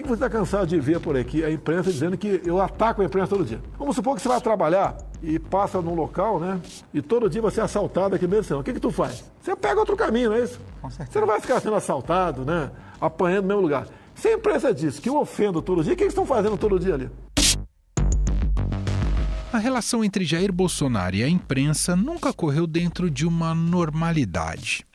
que você está cansado de ver por aqui? A imprensa dizendo que eu ataco a imprensa todo dia. Vamos supor que você vai trabalhar e passa num local, né? E todo dia você é assaltado aqui mesmo. O que tu faz? Você pega outro caminho, não é isso? Com certeza. Você não vai ficar sendo assaltado, né? Apanhando no mesmo lugar. Se a imprensa diz que eu ofendo todo dia, o que eles estão fazendo todo dia ali? A relação entre Jair Bolsonaro e a imprensa nunca correu dentro de uma normalidade.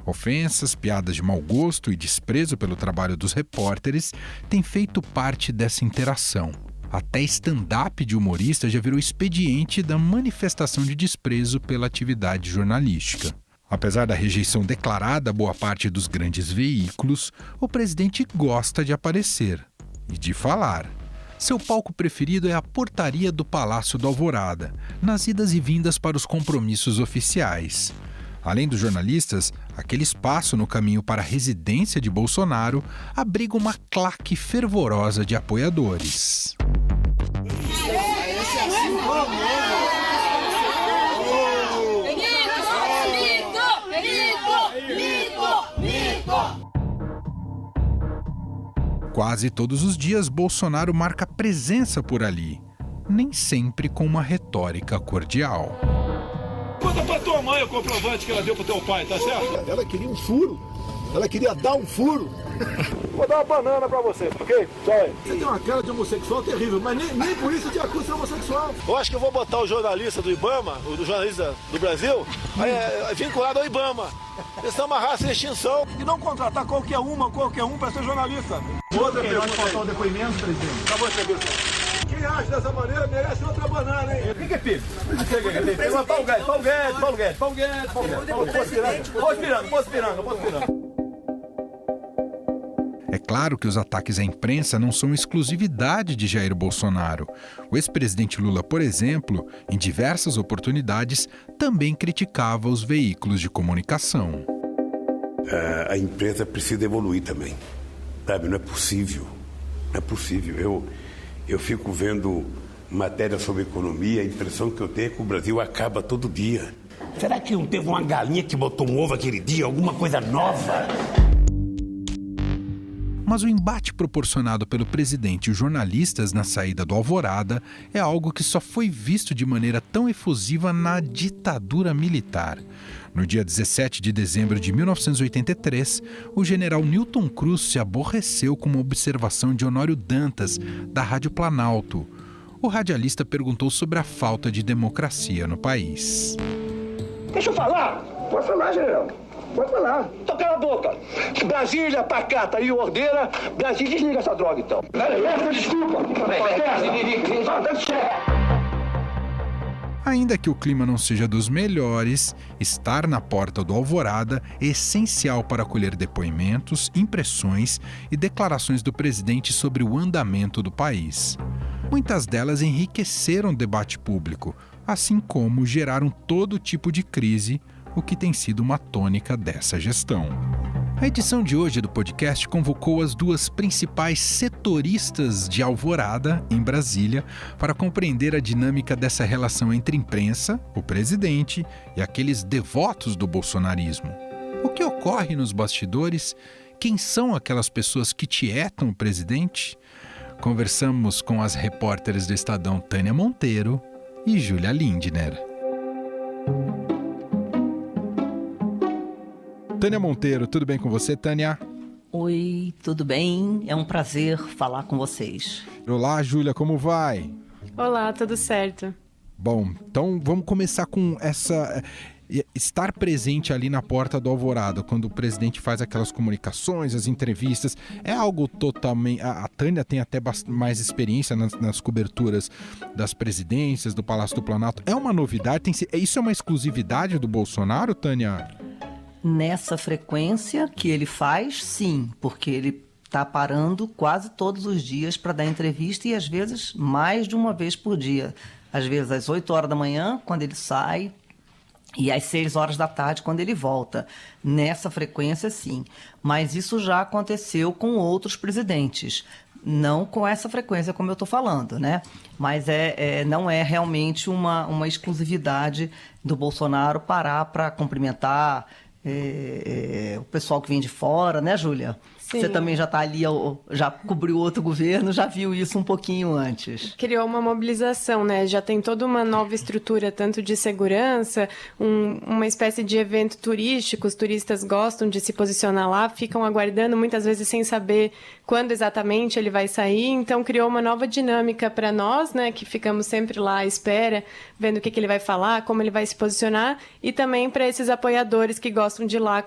Ofensas, piadas de mau gosto e desprezo pelo trabalho dos repórteres têm feito parte dessa interação. Até stand-up de humorista já virou expediente da manifestação de desprezo pela atividade jornalística. Apesar da rejeição declarada a boa parte dos grandes veículos, o presidente gosta de aparecer e de falar. Seu palco preferido é a portaria do Palácio do Alvorada, nas idas e vindas para os compromissos oficiais. Além dos jornalistas, aquele espaço no caminho para a residência de Bolsonaro abriga uma claque fervorosa de apoiadores. Quase todos os dias, Bolsonaro marca presença por ali, nem sempre com uma retórica cordial. Conta pra tua mãe o comprovante que ela deu pro teu pai, tá certo? Ela queria um furo. Ela queria dar um furo. Vou dar uma banana pra você, ok? Só aí. Você tem uma cara de homossexual terrível, mas nem por isso te acusa de homossexual. Eu acho que eu vou botar o jornalista do Ibama, o jornalista do Brasil, vinculado ao Ibama. Eles são uma raça em extinção. E não contratar qualquer um pra ser jornalista. Outra pergunta. Pode faltar o depoimento, presidente? Acabou a entrevista. Quem age dessa maneira merece outra banana, hein? O que é pico? Paulo Guedes. Posso pirando. É claro que os ataques à imprensa não são exclusividade de Jair Bolsonaro. O ex-presidente Lula, por exemplo, em diversas oportunidades, também criticava os veículos de comunicação. A imprensa precisa evoluir também. Sabe, não é possível. Eu fico vendo matéria sobre economia, a impressão que eu tenho é que o Brasil acaba todo dia. Será que não teve uma galinha que botou um ovo aquele dia, alguma coisa nova? Mas o embate proporcionado pelo presidente e os jornalistas na saída do Alvorada é algo que só foi visto de maneira tão efusiva na ditadura militar. No dia 17 de dezembro de 1983, o general Newton Cruz se aborreceu com uma observação de Honório Dantas, da Rádio Planalto. O radialista perguntou sobre a falta de democracia no país. Deixa eu falar! Pode falar, general. Pode falar. Então cala a boca. Brasília, pacata e ordeira. Brasília, desliga essa droga, então. Desculpa. Ainda que o clima não seja dos melhores, estar na porta do Alvorada é essencial para colher depoimentos, impressões e declarações do presidente sobre o andamento do país. Muitas delas enriqueceram o debate público, assim como geraram todo tipo de crise, o que tem sido uma tônica dessa gestão. A edição de hoje do podcast convocou as duas principais setoristas de Alvorada, em Brasília, para compreender a dinâmica dessa relação entre imprensa, o presidente e aqueles devotos do bolsonarismo. O que ocorre nos bastidores? Quem são aquelas pessoas que tietam o presidente? Conversamos com as repórteres do Estadão Tânia Monteiro e Júlia Lindner. Tânia Monteiro, tudo bem com você, Tânia? Oi, tudo bem? É um prazer falar com vocês. Olá, Júlia, como vai? Olá, tudo certo. Bom, então vamos começar com essa... Estar presente ali na porta do Alvorada, quando o presidente faz aquelas comunicações, as entrevistas, é algo totalmente... A Tânia tem até mais experiência nas coberturas das presidências, do Palácio do Planalto. É uma novidade? Isso é uma exclusividade do Bolsonaro, Tânia? Nessa frequência que ele faz, sim, porque ele está parando quase todos os dias para dar entrevista e às vezes mais de uma vez por dia. Às vezes às 8 horas da manhã, quando ele sai, e às 6 horas da tarde, quando ele volta. Nessa frequência, sim. Mas isso já aconteceu com outros presidentes. Não com essa frequência como eu estou falando, né? Mas não é realmente uma exclusividade do Bolsonaro parar para cumprimentar o pessoal que vem de fora, né, Júlia? Sim. Você também já está ali, já cobriu outro governo, já viu isso um pouquinho antes. Criou uma mobilização, né? Já tem toda uma nova estrutura, tanto de segurança, uma espécie de evento turístico. Os turistas gostam de se posicionar lá, ficam aguardando, muitas vezes sem saber quando exatamente ele vai sair. Então, criou uma nova dinâmica para nós, né? Que ficamos sempre lá à espera, vendo o que ele vai falar, como ele vai se posicionar. E também para esses apoiadores que gostam de ir lá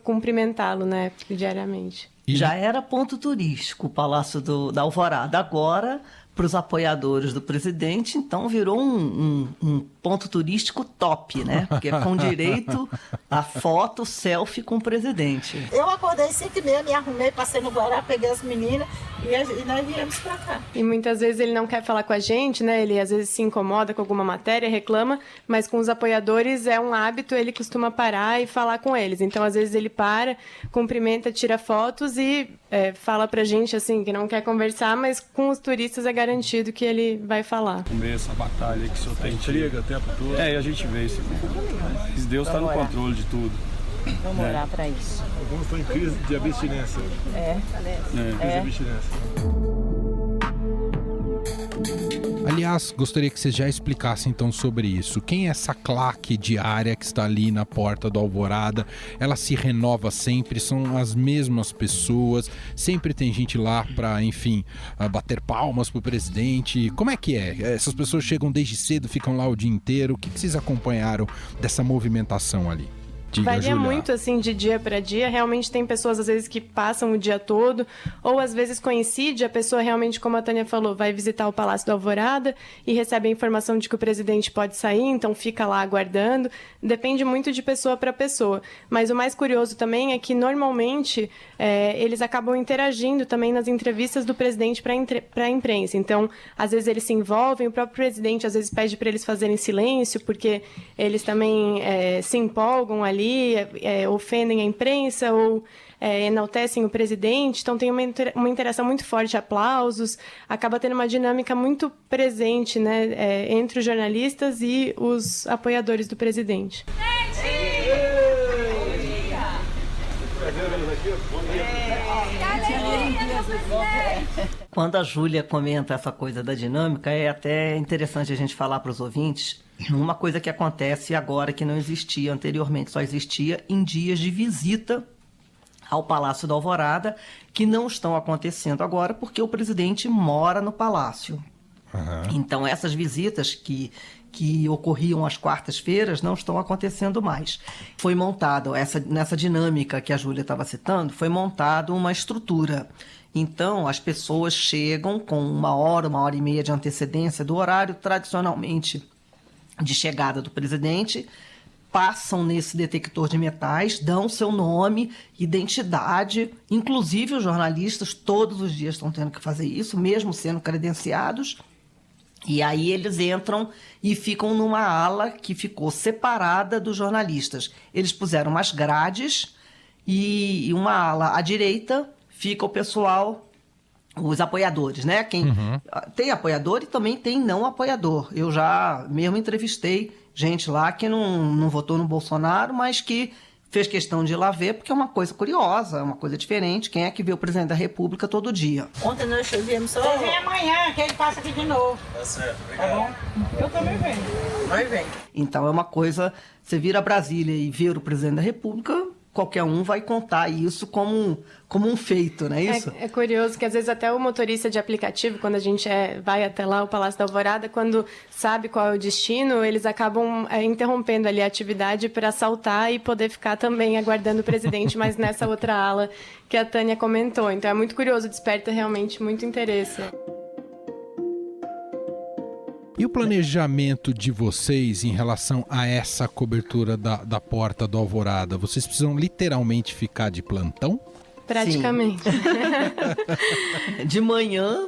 cumprimentá-lo, né? Diariamente. Já era ponto turístico o Palácio da Alvorada. Agora, para os apoiadores do presidente, então virou um ponto turístico top, né? Porque é com direito a foto, selfie com o presidente. Eu acordei 5h30, me arrumei, passei no Guará, peguei as meninas e nós viemos pra cá. E muitas vezes ele não quer falar com a gente, né? Ele às vezes se incomoda com alguma matéria, reclama, mas com os apoiadores é um hábito, ele costuma parar e falar com eles. Então, às vezes ele para, cumprimenta, tira fotos e fala pra gente, assim, que não quer conversar, mas com os turistas é garantido que ele vai falar. Começa a batalha que o senhor tem intriga o tempo todo. E a gente vê isso. Mas Deus está no controle de tudo. Vamos orar para isso. Alguns estão em crise de abstinência. Crise de abstinência. Aliás, gostaria que vocês já explicassem então sobre isso. Quem é essa claque diária que está ali na porta do Alvorada? Ela se renova sempre, são as mesmas pessoas, sempre tem gente lá para, enfim, bater palmas pro presidente. Como é que é? Essas pessoas chegam desde cedo, ficam lá o dia inteiro. O que vocês acompanharam dessa movimentação ali? Diga, Varia Julia. muito, assim, de dia para dia. Realmente tem pessoas, às vezes, que passam o dia todo, ou às vezes coincide, a pessoa realmente, como a Tânia falou, vai visitar o Palácio da Alvorada e recebe a informação de que o presidente pode sair, então fica lá aguardando. Depende muito de pessoa para pessoa. Mas o mais curioso também é que, normalmente, eles acabam interagindo também nas entrevistas do presidente para a imprensa. Então, às vezes eles se envolvem, o próprio presidente às vezes pede para eles fazerem silêncio, porque eles também se empolgam ali, ofendem a imprensa ou enaltecem o presidente, então tem uma interação muito forte, aplausos, acaba tendo uma dinâmica muito presente, né, entre os jornalistas e os apoiadores do presidente. Quando a Júlia comenta essa coisa da dinâmica, é até interessante a gente falar para os ouvintes uma coisa que acontece agora que não existia anteriormente, só existia em dias de visita ao Palácio da Alvorada, que não estão acontecendo agora porque o presidente mora no Palácio. Uhum. Então, essas visitas que ocorriam às quartas-feiras não estão acontecendo mais. Foi montado, nessa dinâmica que a Júlia estava citando, foi montada uma estrutura. Então, as pessoas chegam com 1h e meia de antecedência do horário tradicionalmente de chegada do presidente, passam nesse detector de metais, dão seu nome, identidade, inclusive os jornalistas todos os dias estão tendo que fazer isso, mesmo sendo credenciados, e aí eles entram e ficam numa ala que ficou separada dos jornalistas. Eles puseram umas grades e uma ala à direita fica o pessoal, os apoiadores, né? Tem apoiador e também tem não apoiador. Eu já mesmo entrevistei gente lá que não votou no Bolsonaro, mas que fez questão de ir lá ver, porque é uma coisa curiosa, é uma coisa diferente. Quem é que vê o presidente da República todo dia? Ontem nós viemos só... Você vem amanhã, que ele passa aqui de novo. Tá certo, obrigado. Tá bom? Eu também venho. Nós vem. Então é uma coisa, você vir a Brasília e ver o presidente da República, qualquer um vai contar isso como um feito, não é isso? É curioso que às vezes até o motorista de aplicativo, quando a gente vai até lá, o Palácio da Alvorada, quando sabe qual é o destino, eles acabam interrompendo ali a atividade para assaltar e poder ficar também aguardando o presidente, mas nessa outra ala que a Tânia comentou. Então é muito curioso, desperta realmente muito interesse. E o planejamento de vocês em relação a essa cobertura da porta do Alvorada? Vocês precisam literalmente ficar de plantão? Praticamente. De manhã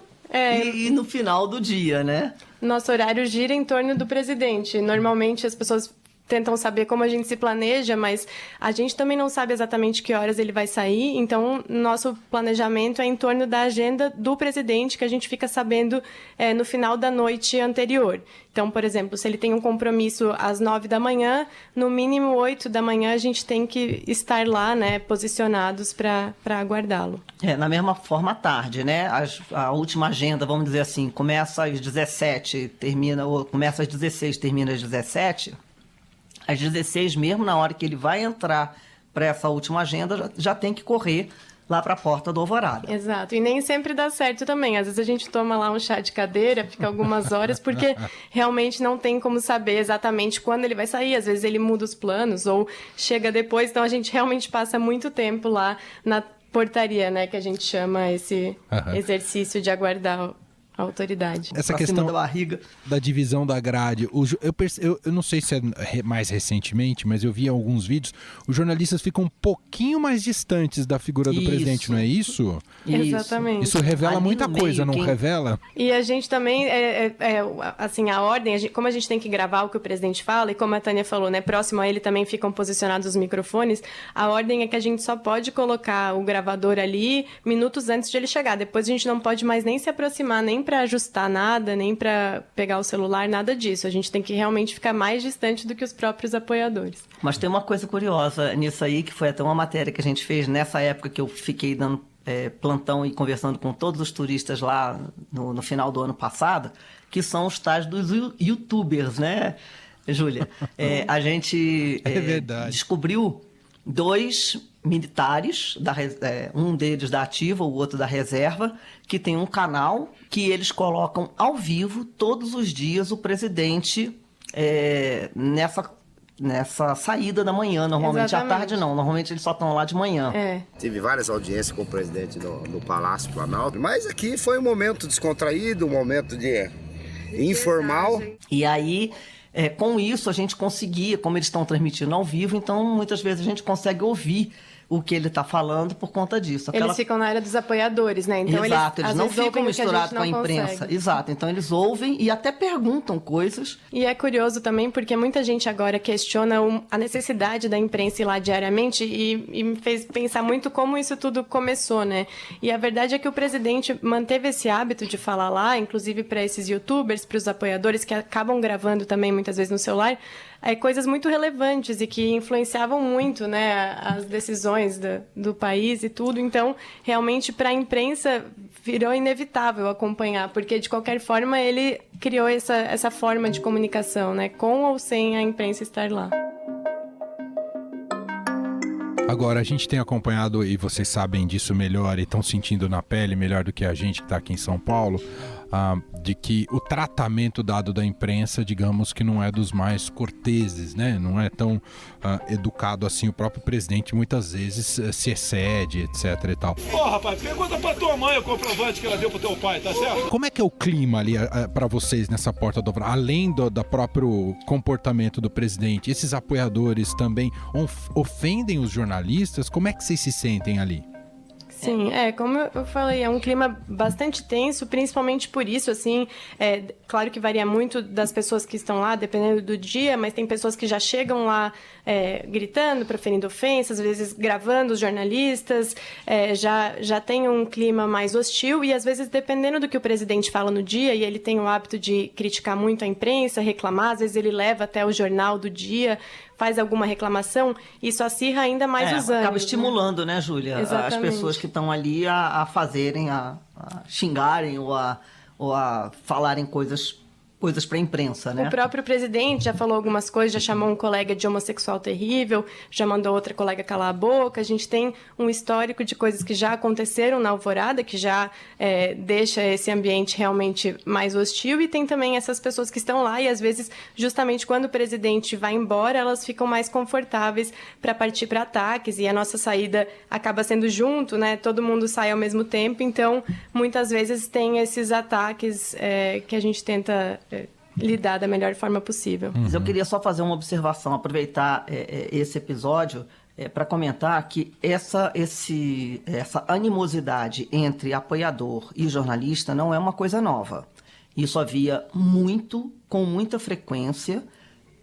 e no final do dia, né? Nosso horário gira em torno do presidente. Normalmente as pessoas tentam saber como a gente se planeja, mas a gente também não sabe exatamente que horas ele vai sair, então nosso planejamento é em torno da agenda do presidente, que a gente fica sabendo no final da noite anterior. Então, por exemplo, se ele tem um compromisso às 9 da manhã, no mínimo 8 da manhã a gente tem que estar lá, né, posicionados para aguardá-lo. Na mesma forma à tarde, né? A última agenda, vamos dizer assim, começa às 17, começa às 16, termina às 17. Às 16 mesmo, na hora que ele vai entrar para essa última agenda, já tem que correr lá para a porta do Alvorada. Exato, e nem sempre dá certo também. Às vezes a gente toma lá um chá de cadeira, fica algumas horas, porque realmente não tem como saber exatamente quando ele vai sair. Às vezes ele muda os planos ou chega depois, então a gente realmente passa muito tempo lá na portaria, né, que a gente chama esse exercício de aguardar a autoridade. Essa questão da barriga, da divisão da grade, eu não sei se é mais recentemente, mas eu vi alguns vídeos, os jornalistas ficam um pouquinho mais distantes da figura do presidente, não é isso? Exatamente. Isso revela muita coisa, não revela? E a gente também, assim, a ordem, como a gente tem que gravar o que o presidente fala, e como a Tânia falou, né, próximo a ele também ficam posicionados os microfones, a ordem é que a gente só pode colocar o gravador ali minutos antes de ele chegar. Depois a gente não pode mais nem se aproximar, nem para ajustar nada, nem para pegar o celular, nada disso. A gente tem que realmente ficar mais distante do que os próprios apoiadores. Mas tem uma coisa curiosa nisso aí, que foi até uma matéria que a gente fez nessa época que eu fiquei dando plantão e conversando com todos os turistas lá no final do ano passado, que são os tais dos youtubers, né, Júlia? A gente descobriu 2 militares, um deles da ativa, o outro da reserva, que tem um canal que eles colocam ao vivo todos os dias o presidente nessa saída da manhã. Normalmente à tarde não, normalmente eles só estão lá de manhã. Tive várias audiências com o presidente no Palácio Planalto, mas aqui foi um momento descontraído, um momento informal. E aí, com isso, a gente conseguia, como eles estão transmitindo ao vivo, então muitas vezes a gente consegue ouvir o que ele está falando por conta disso. Eles ficam na área dos apoiadores, né? Então exato, eles não ficam misturados com a imprensa. Consegue. Exato, então eles ouvem e até perguntam coisas. E é curioso também porque muita gente agora questiona a necessidade da imprensa ir lá diariamente e me fez pensar muito como isso tudo começou, né? E a verdade é que o presidente manteve esse hábito de falar lá, inclusive para esses youtubers, para os apoiadores que acabam gravando também muitas vezes no celular, coisas muito relevantes e que influenciavam muito, né, as decisões do país e tudo. Então, realmente, para a imprensa, virou inevitável acompanhar, porque, de qualquer forma, ele criou essa forma de comunicação, né, com ou sem a imprensa estar lá. Agora, a gente tem acompanhado, e vocês sabem disso melhor e estão sentindo na pele melhor do que a gente que está aqui em São Paulo, de que o tratamento dado da imprensa, digamos que não é dos mais corteses, né? Não é tão educado assim. O próprio presidente muitas vezes se excede, etc e tal. Rapaz, pergunta pra tua mãe o comprovante que ela deu pro teu pai, tá certo? Como é que é o clima ali pra vocês nessa porta do Alvorada? Além do próprio comportamento do presidente, esses apoiadores também ofendem os jornalistas? Como é que vocês se sentem ali? Sim, como eu falei, é um clima bastante tenso, principalmente por isso, assim, claro que varia muito das pessoas que estão lá, dependendo do dia, mas tem pessoas que já chegam lá gritando, proferindo ofensas, às vezes gravando os jornalistas, já tem um clima mais hostil e, às vezes, dependendo do que o presidente fala no dia, e ele tem o hábito de criticar muito a imprensa, reclamar, às vezes ele leva até o jornal do dia, faz alguma reclamação, isso acirra ainda mais os ânimos. Acaba estimulando, né, Júlia? As pessoas que estão ali a fazerem, a xingarem ou a falarem coisas para a imprensa, né? O próprio presidente já falou algumas coisas, já chamou um colega de homossexual terrível, já mandou outra colega calar a boca. A gente tem um histórico de coisas que já aconteceram na Alvorada, que já deixa esse ambiente realmente mais hostil, e tem também essas pessoas que estão lá e, às vezes, justamente quando o presidente vai embora, elas ficam mais confortáveis para partir para ataques, e a nossa saída acaba sendo junto, né? Todo mundo sai ao mesmo tempo, então, muitas vezes tem esses ataques que a gente tenta lidar da melhor forma possível. Mas eu queria só fazer uma observação, aproveitar esse episódio para comentar que essa animosidade entre apoiador e jornalista não é uma coisa nova. Isso havia com muita frequência,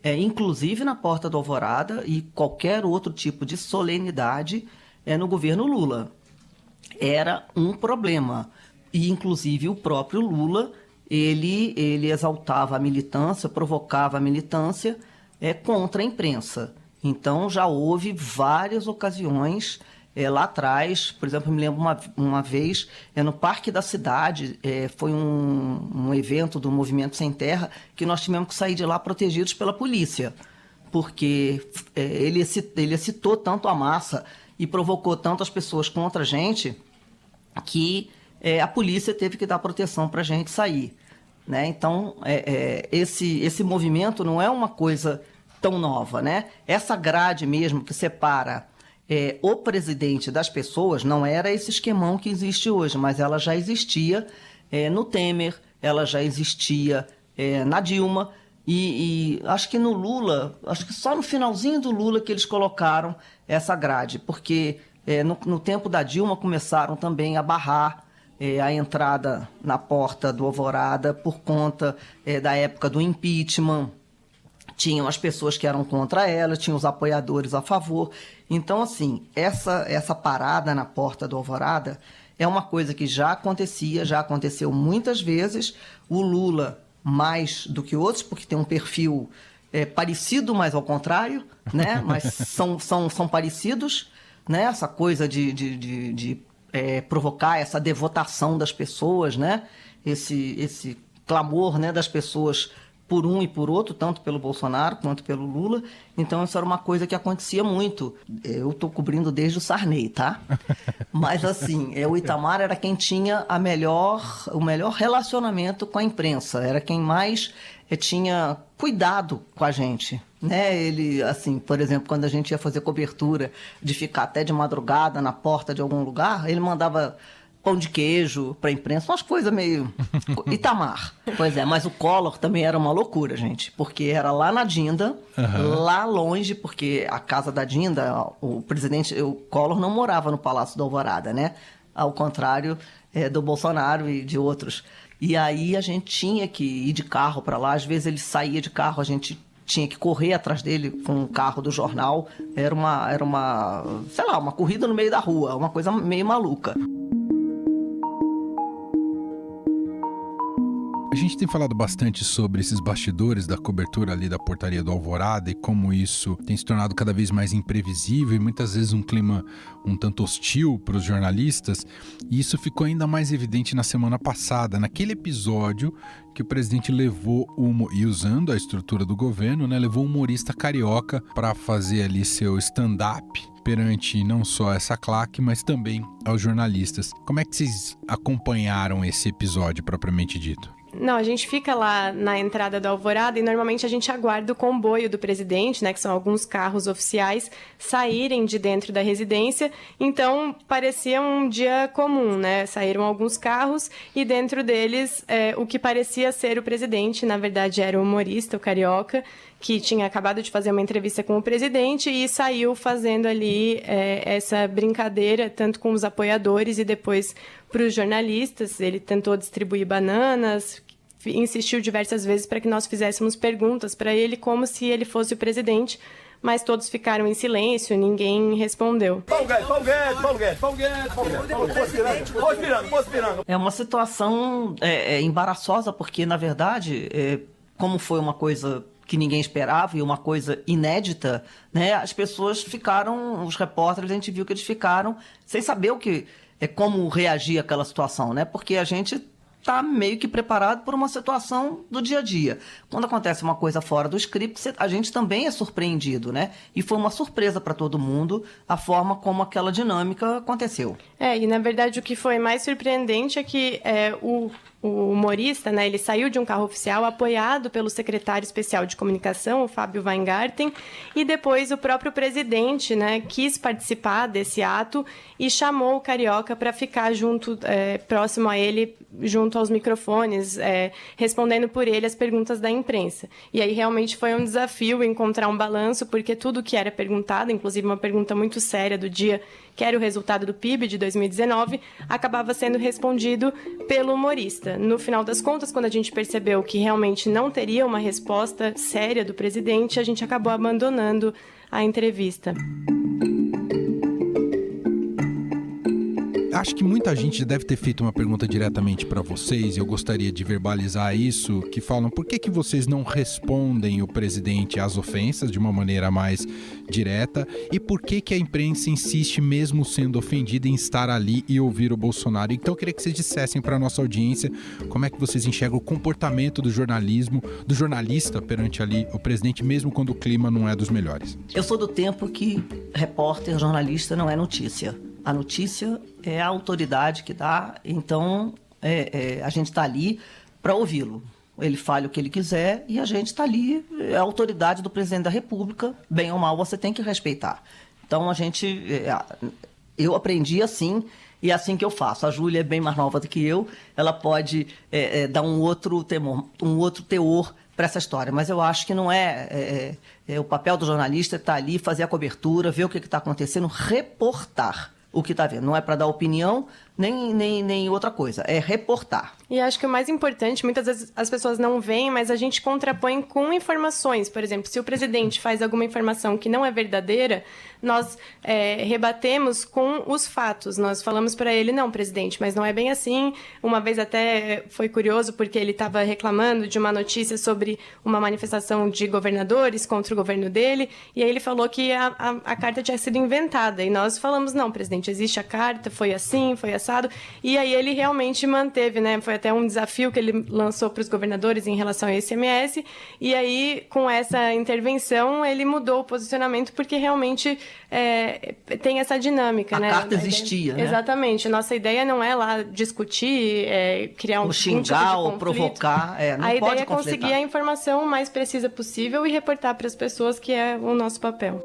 inclusive na Porta do Alvorada e qualquer outro tipo de solenidade no governo Lula. Era um problema. E, inclusive, o próprio Lula, ele exaltava a militância, provocava a militância contra a imprensa. Então, já houve várias ocasiões lá atrás. Por exemplo, eu me lembro uma vez, no Parque da Cidade, foi um evento do Movimento Sem Terra, que nós tivemos que sair de lá protegidos pela polícia, porque ele excitou tanto a massa e provocou tanto as pessoas contra a gente que a polícia teve que dar proteção para a gente sair, né? Então, esse movimento não é uma coisa tão nova, né? Essa grade mesmo que separa o presidente das pessoas não era esse esquemão que existe hoje, mas ela já existia no Temer, ela já existia na Dilma, e acho que no Lula, acho que só no finalzinho do Lula que eles colocaram essa grade, porque no tempo da Dilma começaram também a barrar a entrada na Porta do Alvorada por conta da época do impeachment. Tinham as pessoas que eram contra ela, tinham os apoiadores a favor. Então, assim, essa parada na Porta do Alvorada é uma coisa que já aconteceu muitas vezes. O Lula mais do que outros, porque tem um perfil parecido, mas ao contrário, né? Mas são parecidos, né? Essa coisa de provocar essa devotação das pessoas, né? Esse clamor, né, das pessoas por um e por outro, tanto pelo Bolsonaro quanto pelo Lula. Então, isso era uma coisa que acontecia muito. Eu estou cobrindo desde o Sarney, tá? Mas, assim, o Itamar era quem tinha o melhor relacionamento com a imprensa. Era quem mais tinha cuidado com a gente, né? Ele, assim, por exemplo, quando a gente ia fazer cobertura de ficar até de madrugada na porta de algum lugar, ele mandava pão de queijo para a imprensa, umas coisas meio Itamar. Pois é, mas o Collor também era uma loucura, gente, porque era lá na Dinda, lá longe, porque a casa da Dinda, o Collor não morava no Palácio do Alvorada, né? Ao contrário do Bolsonaro e de outros. E aí a gente tinha que ir de carro para lá, às vezes ele saía de carro, a gente tinha que correr atrás dele com o carro do jornal, era uma, sei lá, uma corrida no meio da rua, uma coisa meio maluca. A gente tem falado bastante sobre esses bastidores da cobertura ali da Portaria do Alvorada e como isso tem se tornado cada vez mais imprevisível e muitas vezes um clima um tanto hostil para os jornalistas. E isso ficou ainda mais evidente na semana passada, naquele episódio que o presidente levou, e usando a estrutura do governo, né, levou um humorista carioca para fazer ali seu stand-up perante não só essa claque, mas também aos jornalistas. Como é que vocês acompanharam esse episódio propriamente dito? Não, a gente fica lá na entrada da Alvorada e normalmente a gente aguarda o comboio do presidente, né, que são alguns carros oficiais, saírem de dentro da residência. Então, parecia um dia comum, né? Saíram alguns carros e dentro deles o que parecia ser o presidente, na verdade era o humorista, o carioca, que tinha acabado de fazer uma entrevista com o presidente e saiu fazendo ali essa brincadeira, tanto com os apoiadores e depois para os jornalistas. Ele tentou distribuir bananas, insistiu diversas vezes para que nós fizéssemos perguntas para ele como se ele fosse o presidente, mas todos ficaram em silêncio, ninguém respondeu. Paulo Guedes. É uma situação embaraçosa, porque, na verdade, como foi uma coisa que ninguém esperava e uma coisa inédita, né, as pessoas ficaram, os repórteres, a gente viu que eles ficaram sem saber como reagir àquela situação, né? Porque a gente está meio que preparado por uma situação do dia a dia. Quando acontece uma coisa fora do script, a gente também é surpreendido, né? E foi uma surpresa para todo mundo a forma como aquela dinâmica aconteceu. E na verdade o que foi mais surpreendente é que o humorista, né, ele saiu de um carro oficial apoiado pelo secretário especial de comunicação, o Fábio Weingarten, e depois o próprio presidente, né, quis participar desse ato e chamou o carioca para ficar junto, próximo a ele, junto aos microfones, respondendo por ele as perguntas da imprensa. E aí realmente foi um desafio encontrar um balanço, porque tudo que era perguntado, inclusive uma pergunta muito séria do dia, que era o resultado do PIB de 2019, acabava sendo respondido pelo humorista. entrevista. No final das contas, quando a gente percebeu que realmente não teria uma resposta séria do presidente, a gente acabou abandonando a entrevista. Acho que muita gente deve ter feito uma pergunta diretamente para vocês, e eu gostaria de verbalizar isso, que falam por que vocês não respondem o presidente às ofensas de uma maneira mais direta, e por que a imprensa insiste, mesmo sendo ofendida, em estar ali e ouvir o Bolsonaro. Então eu queria que vocês dissessem para a nossa audiência como é que vocês enxergam o comportamento do jornalismo, do jornalista perante ali o presidente, mesmo quando o clima não é dos melhores. Eu sou do tempo que repórter, jornalista não é notícia. A notícia é a autoridade que dá, então a gente está ali para ouvi-lo. Ele fala o que ele quiser e a gente está ali, é a autoridade do presidente da República, bem ou mal você tem que respeitar. Então eu aprendi assim e é assim que eu faço. A Júlia é bem mais nova do que eu, ela pode dar um outro teor para essa história, mas eu acho que não é o papel do jornalista estar ali, fazer a cobertura, ver o que está acontecendo, reportar o que está vendo. Não é para dar opinião, nem outra coisa. É reportar. E acho que o mais importante, muitas vezes as pessoas não veem, mas a gente contrapõe com informações. Por exemplo, se o presidente faz alguma informação que não é verdadeira, nós rebatemos com os fatos. Nós falamos para ele, não, presidente, mas não é bem assim. Uma vez até foi curioso, porque ele estava reclamando de uma notícia sobre uma manifestação de governadores contra o governo dele, e aí ele falou que a carta tinha sido inventada. E nós falamos, não, presidente, existe a carta, foi assim, foi assado. E aí ele realmente manteve, né? Foi até um desafio que ele lançou para os governadores em relação ao ICMS. E aí, com essa intervenção, ele mudou o posicionamento, porque realmente tem essa dinâmica, né? A carta existia, né? Exatamente. Nossa ideia não é lá discutir, criar ou xingar, ou provocar. Não a pode ideia é conflitar. conseguir a informação mais precisa possível e reportar para as pessoas, que é o nosso papel.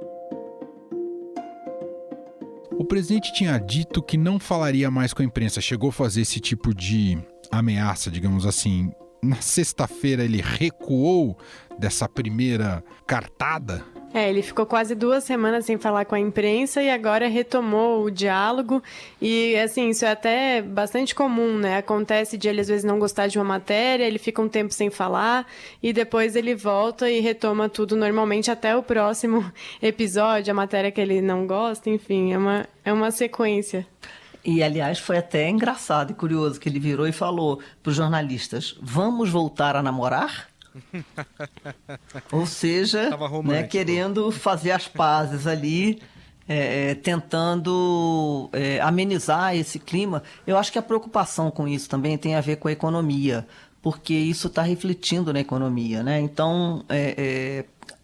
O presidente tinha dito que não falaria mais com a imprensa. Chegou a fazer esse tipo de ameaça, digamos assim. Na sexta-feira ele recuou dessa primeira cartada? Ele ficou quase 2 semanas sem falar com a imprensa e agora retomou o diálogo. E, assim, isso é até bastante comum, né? Acontece de ele, às vezes, não gostar de uma matéria, ele fica um tempo sem falar e depois ele volta e retoma tudo normalmente até o próximo episódio, a matéria que ele não gosta, enfim, é uma sequência. E, aliás, foi até engraçado e curioso que ele virou e falou para os jornalistas, vamos voltar a namorar? Ou seja, né, querendo fazer as pazes ali, tentando amenizar esse clima. Eu acho que a preocupação com isso também tem a ver com a economia, porque isso está refletindo na economia, né? Então,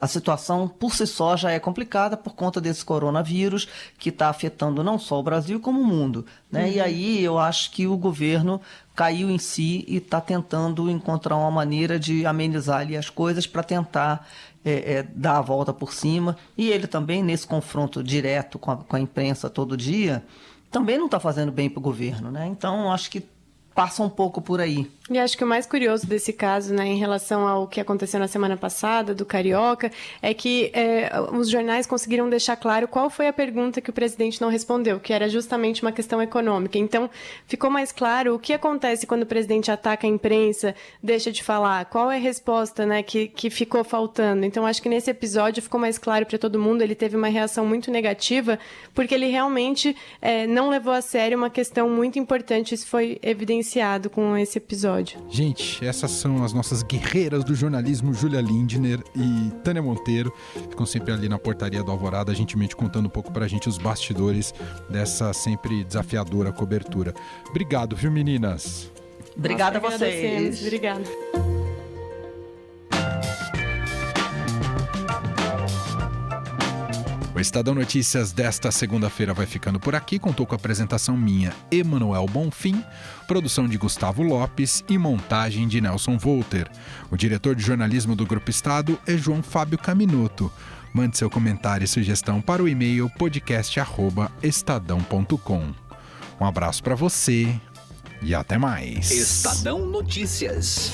a situação por si só já é complicada por conta desse coronavírus que está afetando não só o Brasil como o mundo, né? E aí eu acho que o governo caiu em si e está tentando encontrar uma maneira de amenizar ali as coisas para tentar dar a volta por cima. E ele também, nesse confronto direto com a imprensa todo dia, também não está fazendo bem para o governo, né? Então, acho que passa um pouco por aí. E acho que o mais curioso desse caso, né, em relação ao que aconteceu na semana passada, do Carioca, é que os jornais conseguiram deixar claro qual foi a pergunta que o presidente não respondeu, que era justamente uma questão econômica. Então, ficou mais claro o que acontece quando o presidente ataca a imprensa, deixa de falar, qual é a resposta, né, que ficou faltando. Então, acho que nesse episódio ficou mais claro para todo mundo, ele teve uma reação muito negativa, porque ele realmente não levou a sério uma questão muito importante, isso foi evidenciado com esse episódio. Gente, essas são as nossas guerreiras do jornalismo, Júlia Lindner e Tânia Monteiro. Ficam sempre ali na portaria do Alvorada, gentilmente contando um pouco pra gente os bastidores dessa sempre desafiadora cobertura. Obrigado, viu, meninas? Obrigada a vocês. Obrigada. O Estadão Notícias desta segunda-feira vai ficando por aqui. Contou com a apresentação minha, Emanuel Bonfim, produção de Gustavo Lopes e montagem de Nelson Volter. O diretor de jornalismo do Grupo Estado é João Fábio Caminoto. Mande seu comentário e sugestão para o e-mail podcast@estadão.com. Um abraço para você e até mais. Estadão Notícias.